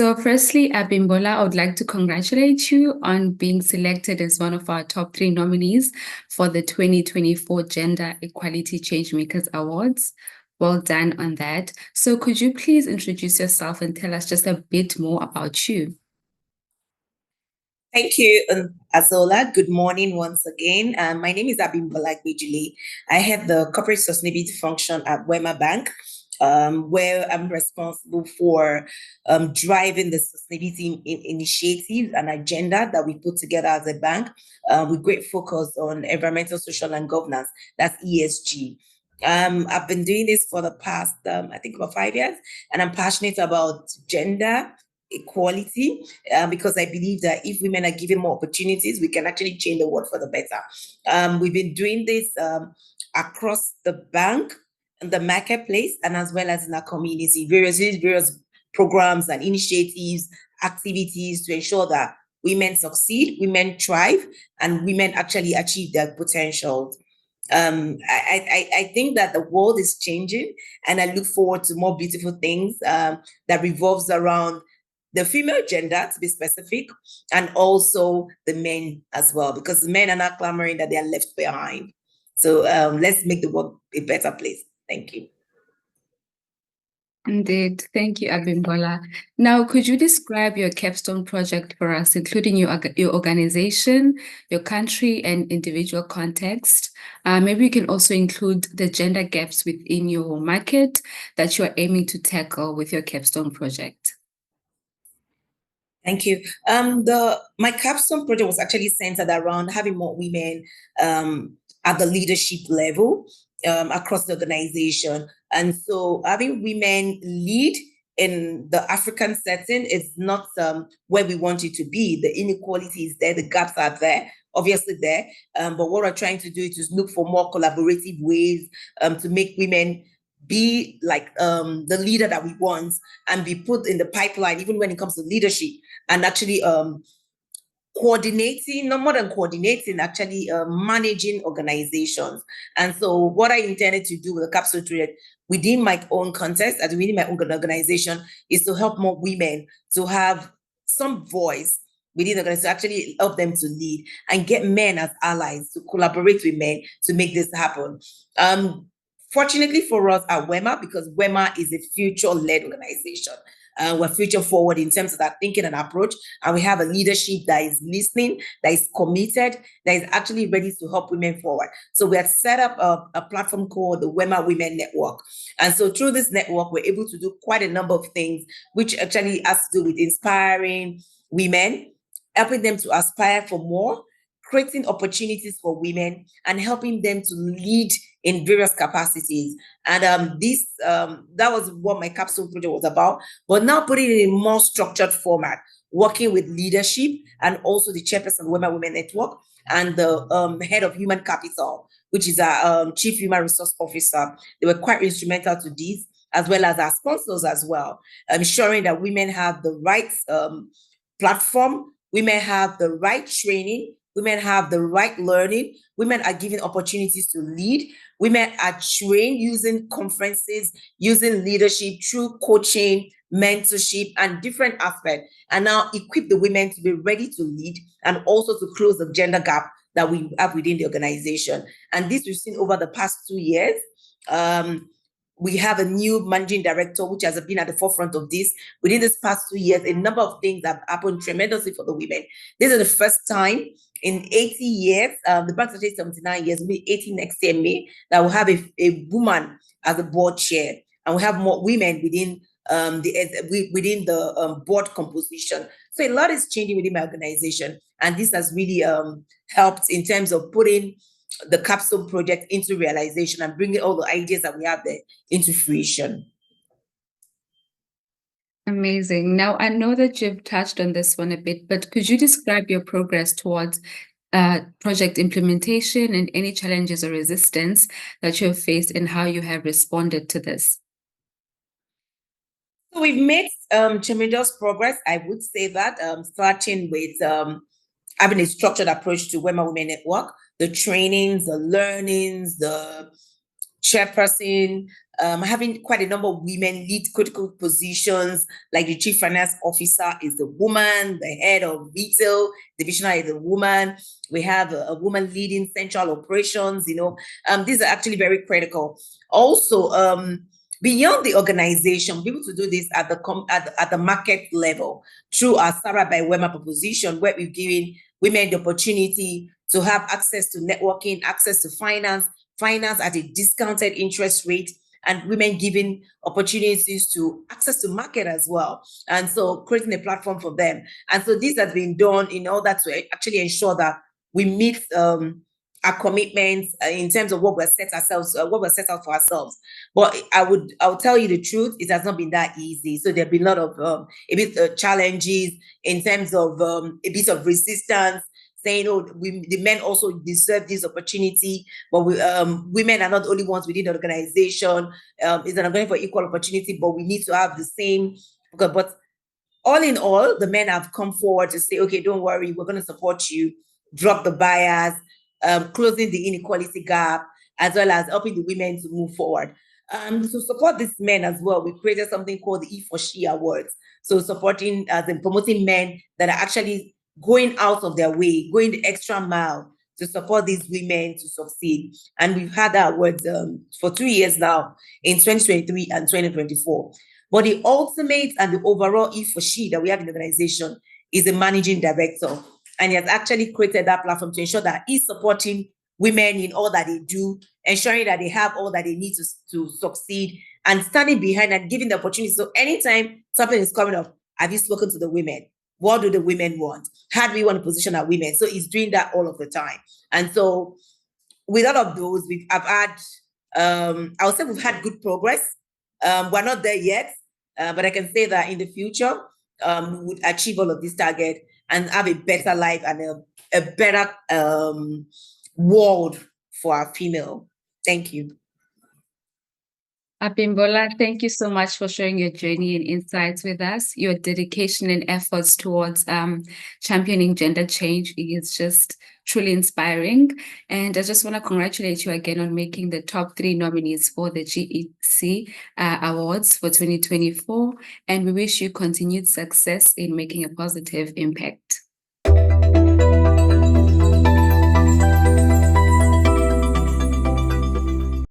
So, firstly, Abimbola, I would like to congratulate you on being selected as one of our top 3 nominees for the 2024 Gender Equality Changemakers Awards. Well done on that. So, could you please introduce yourself and tell us just a bit more about you? Thank you, Azola. Good morning once again. My name is Abimbola Agbejule. I head the corporate sustainability function at Wema Bank, where I'm responsible for driving the sustainability initiatives and agenda that we put together as a bank with great focus on environmental, social, and governance. That's ESG. I've been doing this for the past, I think, about 5 years, and I'm passionate about gender equality because I believe that if women are given more opportunities, we can actually change the world for the better. We've been doing this across the bank, and the marketplace, and as well as in our community, various programs and initiatives, activities to ensure that women succeed, women thrive, and women actually achieve their potential. I think that the world is changing, and I look forward to more beautiful things that revolves around the female gender, to be specific, and also the men as well, because the men are not clamoring that they are left behind. So let's make the world a better place. Thank you. Indeed. Thank you, Abimbola. Now, could you describe your capstone project for us, including your organization, your country, and individual context? Maybe you can also include the gender gaps within your market that you are aiming to tackle with your capstone project. Thank you. My capstone project was actually centered around having more women at the leadership level across the organization. And so having women lead in the African setting is not where we want it to be. The inequality is there, the gaps are there, obviously there. But what we're trying to do is look for more collaborative ways to make women be like the leader that we want and be put in the pipeline, even when it comes to leadership, and actually coordinating, not more than coordinating, actually managing organizations. And so what I intended to do with the capsule project within my own context, as within my own organization, is to help more women to have some voice within the organization, to actually help them to lead and get men as allies to collaborate with men to make this happen. Fortunately for us at Wema, because Wema is a future-led organization, we're future forward in terms of that thinking and approach. And we have a leadership that is listening, that is committed, that is actually ready to help women forward. So we have set up a platform called the Wema Women Network. And so through this network, we're able to do quite a number of things, which actually has to do with inspiring women, helping them to aspire for more, creating opportunities for women, and helping them to lead in various capacities. And that was what my capstone project was about, but now putting it in a more structured format, working with leadership and also the chairperson of the Wema Women Network and the head of human capital, which is our chief human resource officer. They were quite instrumental to this, as well as our sponsors as well, ensuring that women have the right platform, women have the right training, women have the right learning, women are given opportunities to lead, women are trained using conferences, using leadership through coaching, mentorship, and different aspects, and now equip the women to be ready to lead and also to close the gender gap that we have within the organization. And this we've seen over the past 2 years. We have a new managing director, which has been at the forefront of this. Within this past 2 years, a number of things have happened tremendously for the women. This is the first time in 80 years, the bank started 79 years, will be 80 next year, May, that will have a woman as a board chair. And we have more women within the board composition. So a lot is changing within my organization. And this has really helped in terms of putting the capstone project into realization and bringing all the ideas that we have there into fruition. Amazing. Now, I know that you've touched on this one a bit, but could you describe your progress towards project implementation and any challenges or resistance that you have faced and how you have responded to this? So we've made tremendous progress, I would say that, starting with having a structured approach to Wema Women Network, the trainings, the learnings, the chairperson, having quite a number of women lead critical positions, like the chief finance officer is the woman, the head of retail divisional is a woman. We have a woman leading central operations. These are actually very critical. Also, beyond the organization, be able to do this at the market level through our Sarah by Wema proposition, where we've given women the opportunity to have access to networking, access to finance at a discounted interest rate, and women given opportunities to access to market as well. And so creating a platform for them. And so this has been done in order to actually ensure that we meet our commitments in terms of what we're set out for ourselves. But I would tell you the truth, it has not been that easy. So there've been a lot of challenges in terms of a bit of resistance, saying, the men also deserve this opportunity, but women are not the only ones within the organization. It's an organization for equal opportunity, but we need to have the same. But all in all, the men have come forward to say, okay, don't worry, we're going to support you, drop the bias, closing the inequality gap, as well as helping the women to move forward. To support these men as well, we created something called the E for She Awards. So supporting and promoting men that are actually going out of their way, going the extra mile to support these women to succeed. And we've had that award for 2 years now, in 2023 and 2024. But the ultimate and the overall E for She that we have in the organization is the managing director. And he has actually created that platform to ensure that he's supporting women in all that they do, ensuring that they have all that they need to succeed, and standing behind and giving the opportunity. So anytime something is coming up, have you spoken to the women? What do the women want? How do we want to position our women? So he's doing that all of the time. And so with all of those, I would say we've had good progress. We're not there yet, but I can say that in the future, we would achieve all of this target and have a better life and a better world for our female. Thank you. Abimbola, thank you so much for sharing your journey and insights with us. Your dedication and efforts towards championing gender change is just truly inspiring. And I just want to congratulate you again on making the top 3 nominees for the GEC Awards for 2024. And we wish you continued success in making a positive impact.